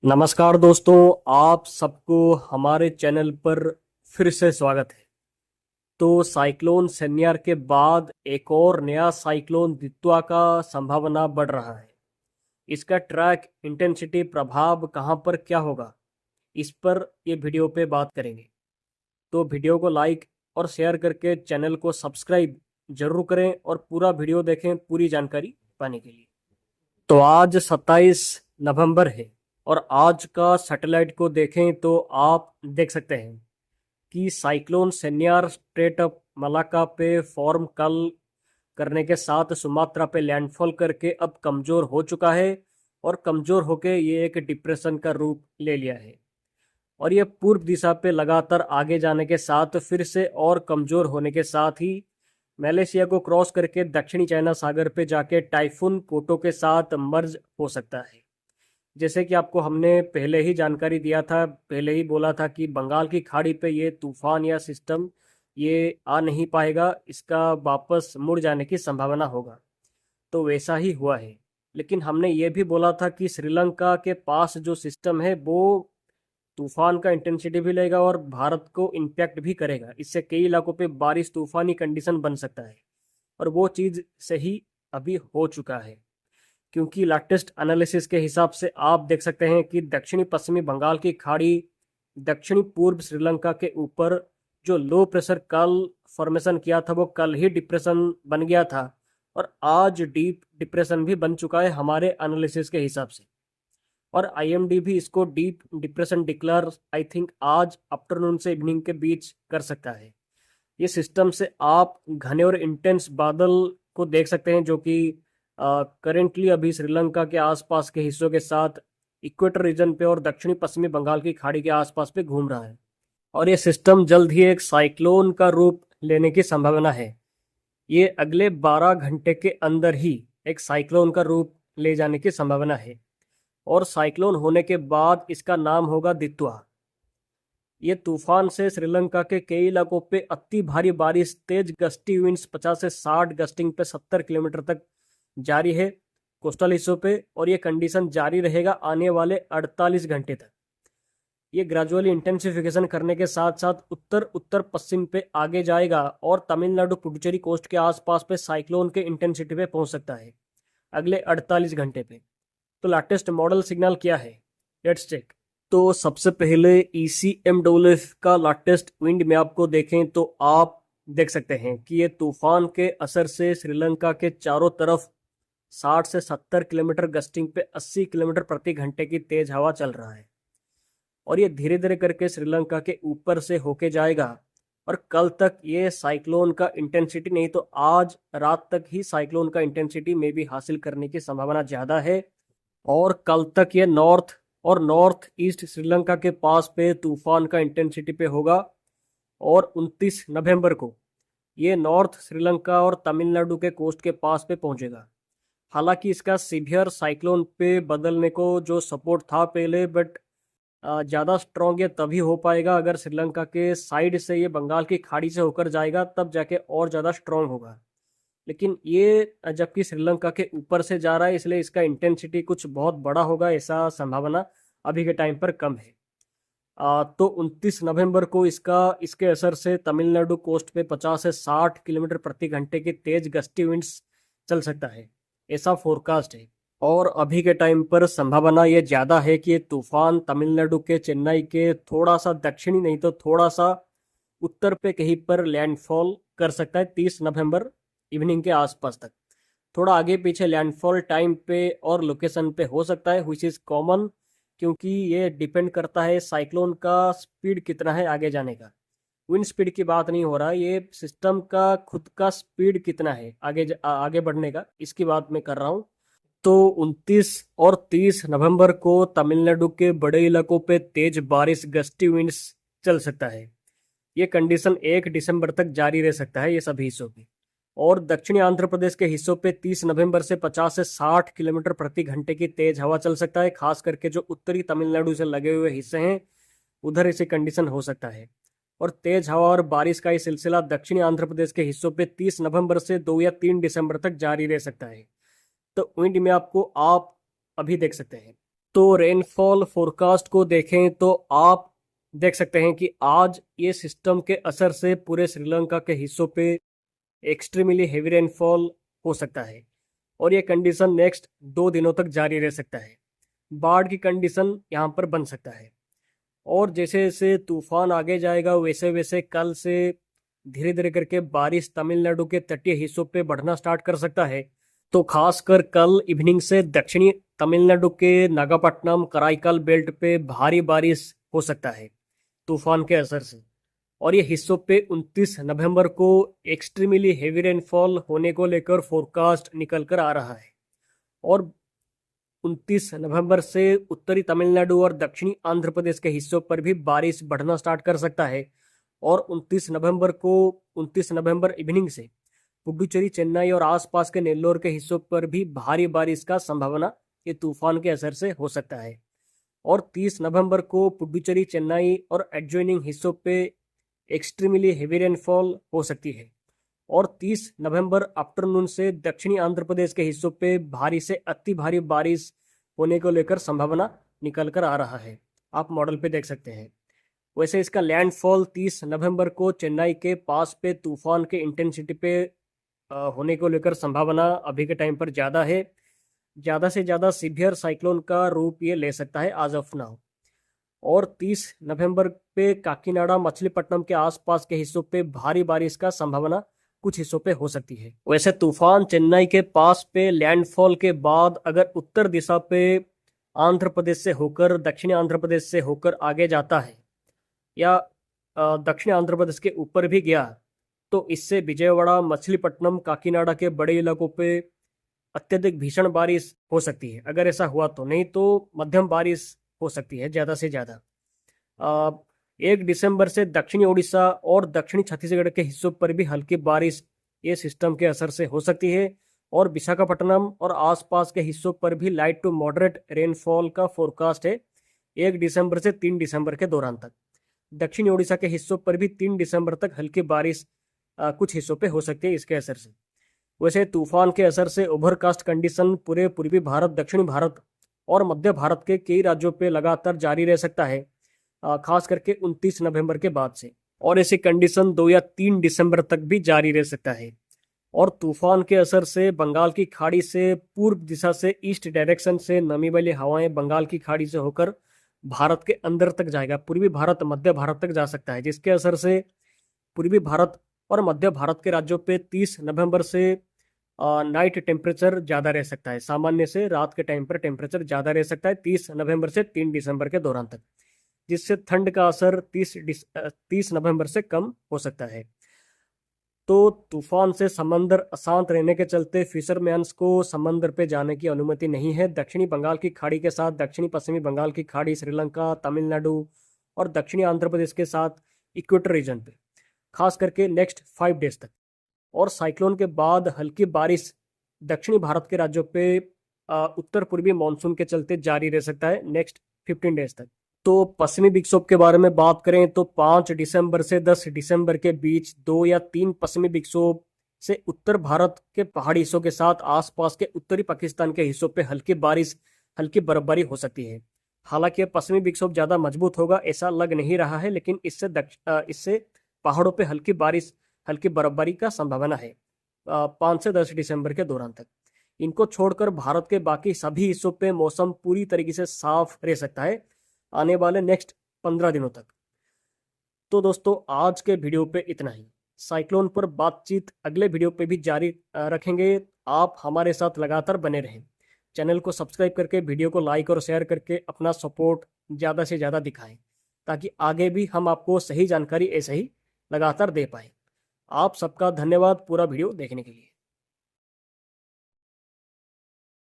नमस्कार दोस्तों, आप सबको हमारे चैनल पर फिर से स्वागत है। तो साइक्लोन सेन्यार के बाद एक और नया साइक्लोन दित्वा का संभावना बढ़ रहा है। इसका ट्रैक, इंटेंसिटी, प्रभाव कहां पर क्या होगा, इस पर ये वीडियो पे बात करेंगे। तो वीडियो को लाइक और शेयर करके चैनल को सब्सक्राइब जरूर करें और पूरा वीडियो देखें पूरी जानकारी पाने के लिए। तो आज 27 नवंबर है और आज का सैटेलाइट को देखें तो आप देख सकते हैं कि cyclone Senyar straight of Malacca पे फॉर्म कल करने के साथ सुमात्रा पे लैंडफॉल करके अब कमजोर हो चुका है और कमजोर होके ये एक डिप्रेशन का रूप ले लिया है। और ये पूर्व दिशा पे लगातार आगे जाने के साथ फिर से और कमजोर होने के साथ ही मलेशिया को क्रॉस करके दक्षिणी चाइना सागर पे जाके टाइफून कोटो के साथ मर्ज हो सकता है। जैसे कि आपको हमने पहले ही जानकारी दिया था, पहले ही बोला था कि बंगाल की खाड़ी पे ये तूफान या सिस्टम ये आ नहीं पाएगा, इसका वापस मुड़ जाने की संभावना होगा। तो वैसा ही हुआ है। लेकिन हमने ये भी बोला था कि श्रीलंका के पास जो सिस्टम है वो तूफान का इंटेंसिटी भी लेगा और भारत को इम्पैक्ट भी करेगा। इससे कई इलाकों पे बारिश, तूफानी कंडीशन बन सकता है और वो चीज़ सही अभी हो चुका है, क्योंकि लेटेस्ट एनालिसिस के हिसाब से आप देख सकते हैं कि दक्षिणी पश्चिमी बंगाल की खाड़ी, दक्षिणी पूर्व श्रीलंका के ऊपर जो लो प्रेशर कल फॉर्मेशन किया था वो कल ही डिप्रेशन बन गया था और आज डीप डिप्रेशन भी बन चुका है हमारे एनालिसिस के हिसाब से। और आईएमडी भी इसको deep depression declare I think आज आफ्टरनून से इवनिंग के बीच कर सकता है। ये सिस्टम से आप घने और इंटेंस बादल को देख सकते हैं जो कि करेंटली अभी श्रीलंका के आसपास के हिस्सों के साथ इक्वेटर रीजन पे और दक्षिणी पश्चिमी बंगाल की खाड़ी के आसपास पे घूम रहा है। और ये सिस्टम जल्द ही एक साइक्लोन का रूप लेने की संभावना है। ये अगले 12 घंटे के अंदर ही एक साइक्लोन का रूप ले जाने की संभावना है और साइक्लोन होने के बाद इसका नाम होगा दित्वा। ये तूफान से श्रीलंका के कई इलाकों पे अति भारी बारिश, तेज गस्टी विंड्स 50 से 60, गस्टिंग पे 70 किलोमीटर तक जारी है कोस्टल हिस्सों पे, और ये कंडीशन जारी रहेगा आने वाले 48 घंटे तक। ये ग्रेजुअली इंटेंसिफिकेशन करने के साथ साथ उत्तर उत्तर पश्चिम पे आगे जाएगा और तमिलनाडु पुडुचेरी कोस्ट के आसपास पे साइक्लोन के इंटेंसिटी पे पहुंच सकता है अगले 48 घंटे पे। तो लेटेस्ट मॉडल सिग्नल क्या है, लेट्स चेक। तो सबसे पहले ECMWF का लेटेस्ट विंड मैप को देखें तो आप देख सकते हैं कि ये तूफान के असर से श्रीलंका के चारों तरफ 60 से 70 किलोमीटर, गस्टिंग पे 80 किलोमीटर प्रति घंटे की तेज हवा चल रहा है और ये धीरे धीरे करके श्रीलंका के ऊपर से होके जाएगा और कल तक ये साइक्लोन का इंटेंसिटी, नहीं तो आज रात तक ही साइक्लोन का इंटेंसिटी में भी हासिल करने की संभावना ज़्यादा है। और कल तक ये नॉर्थ और नॉर्थ ईस्ट श्रीलंका के पास पे तूफान का इंटेंसिटी पे होगा और 29 नवंबर को ये नॉर्थ श्रीलंका और तमिलनाडु के कोस्ट के पास पे पहुंचेगा। हालांकि इसका सीवियर साइक्लोन पे बदलने को जो सपोर्ट था पहले, बट ज़्यादा स्ट्रॉन्ग ये तभी हो पाएगा अगर श्रीलंका के साइड से ये बंगाल की खाड़ी से होकर जाएगा, तब जाके और ज़्यादा स्ट्रॉन्ग होगा। लेकिन ये जबकि श्रीलंका के ऊपर से जा रहा है इसलिए इसका इंटेंसिटी कुछ बहुत बड़ा होगा, ऐसा संभावना अभी के टाइम पर कम है। तो 29 नवंबर को इसके असर से तमिलनाडु कोस्ट पे 50 से 60 किलोमीटर प्रति घंटे की तेज गस्टी विंड्स चल सकता है, ऐसा फोरकास्ट है। और अभी के टाइम पर संभावना ये ज़्यादा है कि ये तूफान तमिलनाडु के चेन्नई के थोड़ा सा दक्षिणी, नहीं तो थोड़ा सा उत्तर पे कहीं पर लैंडफॉल कर सकता है 30 नवंबर इवनिंग के आसपास तक। थोड़ा आगे पीछे लैंडफॉल टाइम पे और लोकेशन पे हो सकता है, विच इज़ कॉमन, क्योंकि ये डिपेंड करता है साइक्लोन का स्पीड कितना है आगे जाने का। विंड स्पीड की बात नहीं हो रहा, ये सिस्टम का खुद का स्पीड कितना है आगे बढ़ने का, इसकी बात मैं कर रहा हूँ। तो 29 और 30 नवंबर को तमिलनाडु के बड़े इलाकों पे तेज बारिश, गस्टी विंड्स चल सकता है। ये कंडीशन 1 दिसंबर तक जारी रह सकता है ये सभी हिस्सों पे। और दक्षिणी आंध्र प्रदेश के हिस्सों पे 30 नवंबर से 50 से 60 किलोमीटर प्रति घंटे की तेज हवा चल सकता है, खास करके जो उत्तरी तमिलनाडु से लगे हुए हिस्से हैं उधर ऐसी कंडीशन हो सकता है। और तेज हवा और बारिश का ये सिलसिला दक्षिणी आंध्र प्रदेश के हिस्सों पे 30 नवंबर से 2 या 3 दिसंबर तक जारी रह सकता है। तो विंड में आपको आप अभी देख सकते हैं। तो रेनफॉल फोरकास्ट को देखें तो आप देख सकते हैं कि आज ये सिस्टम के असर से पूरे श्रीलंका के हिस्सों पे एक्सट्रीमली हेवी रेनफॉल हो सकता है और ये कंडीशन नेक्स्ट 2 दिनों तक जारी रह सकता है। बाढ़ की कंडीशन यहाँ पर बन सकता है और जैसे जैसे तूफान आगे जाएगा वैसे वैसे कल से धीरे धीरे करके बारिश तमिलनाडु के तटीय हिस्सों पे बढ़ना स्टार्ट कर सकता है। तो खासकर कल इवनिंग से दक्षिणी तमिलनाडु के नागापट्टनम कराईकल बेल्ट पे भारी बारिश हो सकता है तूफान के असर से, और ये हिस्सों पे 29 नवंबर को एक्सट्रीमली हेवी रेनफॉल होने को लेकर फोरकास्ट निकल कर आ रहा है। और 29 नवंबर से उत्तरी तमिलनाडु और दक्षिणी आंध्र प्रदेश के हिस्सों पर भी बारिश बढ़ना स्टार्ट कर सकता है और 29 नवंबर इवनिंग से पुडुचेरी, चेन्नई और आसपास के नेल्लोर के हिस्सों पर भी भारी बारिश का संभावना ये तूफान के असर से हो सकता है। और 30 नवंबर को पुडुचेरी, चेन्नई और एडजॉइनिंग हिस्सों पे एक्सट्रीमली हेवी रेनफॉल हो सकती है और 30 नवंबर आफ्टरनून से दक्षिणी आंध्र प्रदेश के हिस्सों पे भारी से अति भारी बारिश होने को लेकर संभावना निकल कर आ रहा है। आप मॉडल पे देख सकते हैं। वैसे इसका लैंडफॉल 30 नवंबर को चेन्नई के पास पे तूफान के इंटेंसिटी पे होने को लेकर संभावना अभी के टाइम पर ज़्यादा है। ज़्यादा से ज़्यादा सीवियर साइक्लोन का रूप ये ले सकता है आज ऑफ नाउ। और 30 नवंबर पे काकीनाडा, मछलीपट्टनम के आसपास के हिस्सों पे भारी बारिश का संभावना कुछ हिस्सों पे हो सकती है। वैसे तूफान चेन्नई के पास पे लैंडफॉल के बाद अगर उत्तर दिशा पे आंध्र प्रदेश से होकर दक्षिणी आंध्र प्रदेश से होकर आगे जाता है या दक्षिणी आंध्र प्रदेश के ऊपर भी गया तो इससे विजयवाड़ा, मछलीपट्टनम, काकीनाडा के बड़े इलाकों पे अत्यधिक भीषण बारिश हो सकती है अगर ऐसा हुआ तो। नहीं तो मध्यम बारिश हो सकती है ज़्यादा से ज़्यादा। 1 दिसंबर से दक्षिणी ओडिशा और दक्षिणी छत्तीसगढ़ के हिस्सों पर भी हल्की बारिश ये सिस्टम के असर से हो सकती है और विशाखापट्टनम और आसपास के हिस्सों पर भी लाइट टू मॉडरेट रेनफॉल का फोरकास्ट है 1 दिसंबर से 3 दिसंबर के दौरान तक। दक्षिणी ओडिशा के हिस्सों पर भी 3 दिसंबर तक हल्की बारिश कुछ हिस्सों पे हो सकती है इसके असर से। वैसे तूफान के असर से ओवरकास्ट कंडीशन पूरे पूर्वी भारत, दक्षिणी भारत और मध्य भारत के कई राज्यों पे लगातार जारी रह सकता है खास करके 29 नवंबर के बाद से, और ऐसी कंडीशन 2 या 3 दिसंबर तक भी जारी रह सकता है। और तूफान के असर से बंगाल की खाड़ी से पूर्व दिशा से ईस्ट डायरेक्शन से नमी वाली हवाएं बंगाल की खाड़ी से होकर भारत के अंदर तक जाएगा, पूर्वी भारत, मध्य भारत तक जा सकता है, जिसके असर से पूर्वी भारत और मध्य भारत के राज्यों पे 30 नवंबर से नाइट टेम्परेचर ज़्यादा रह सकता है, सामान्य से रात के टाइम पर टेम्परेचर ज़्यादा रह सकता है 30 नवंबर से 3 दिसंबर के दौरान तक, जिससे ठंड का असर 30 नवंबर से कम हो सकता है। तो तूफान से समंदर अशांत रहने के चलते फिशरमैन्स को समंदर पे जाने की अनुमति नहीं है। दक्षिणी बंगाल की खाड़ी के साथ दक्षिणी पश्चिमी बंगाल की खाड़ी, श्रीलंका, तमिलनाडु और दक्षिणी आंध्र प्रदेश के साथ इक्वेटर रीजन पे खास करके नेक्स्ट 5 डेज तक, और साइक्लोन के बाद हल्की बारिश दक्षिणी भारत के राज्यों पे उत्तर पूर्वी मानसून के चलते जारी रह सकता है नेक्स्ट 15 डेज तक। तो पश्चिमी विक्षोभ के बारे में बात करें तो 5 दिसंबर से 10 दिसंबर के बीच 2 या 3 पश्चिमी विक्षोभ से उत्तर भारत के पहाड़ी हिस्सों के साथ आसपास के उत्तरी पाकिस्तान के हिस्सों पे हल्की बारिश, हल्की बर्फबारी हो सकती है। हालांकि पश्चिमी विक्षोभ ज़्यादा मजबूत होगा ऐसा लग नहीं रहा है, लेकिन इससे पहाड़ों पे हल्की बारिश, हल्की बर्फबारी का संभावना है 5 से 10 दिसंबर के दौरान तक। इनको छोड़कर भारत के बाकी सभी हिस्सों पे मौसम पूरी तरीके से साफ रह सकता है आने वाले नेक्स्ट 15 दिनों तक। तो दोस्तों आज के वीडियो पे इतना ही। साइक्लोन पर बातचीत अगले वीडियो पे भी जारी रखेंगे। आप हमारे साथ लगातार बने रहें। चैनल को सब्सक्राइब करके वीडियो को लाइक और शेयर करके अपना सपोर्ट ज़्यादा से ज़्यादा दिखाएं, ताकि आगे भी हम आपको सही जानकारी ऐसे ही लगातार दे पाएँ। आप सबका धन्यवाद पूरा वीडियो देखने के लिए।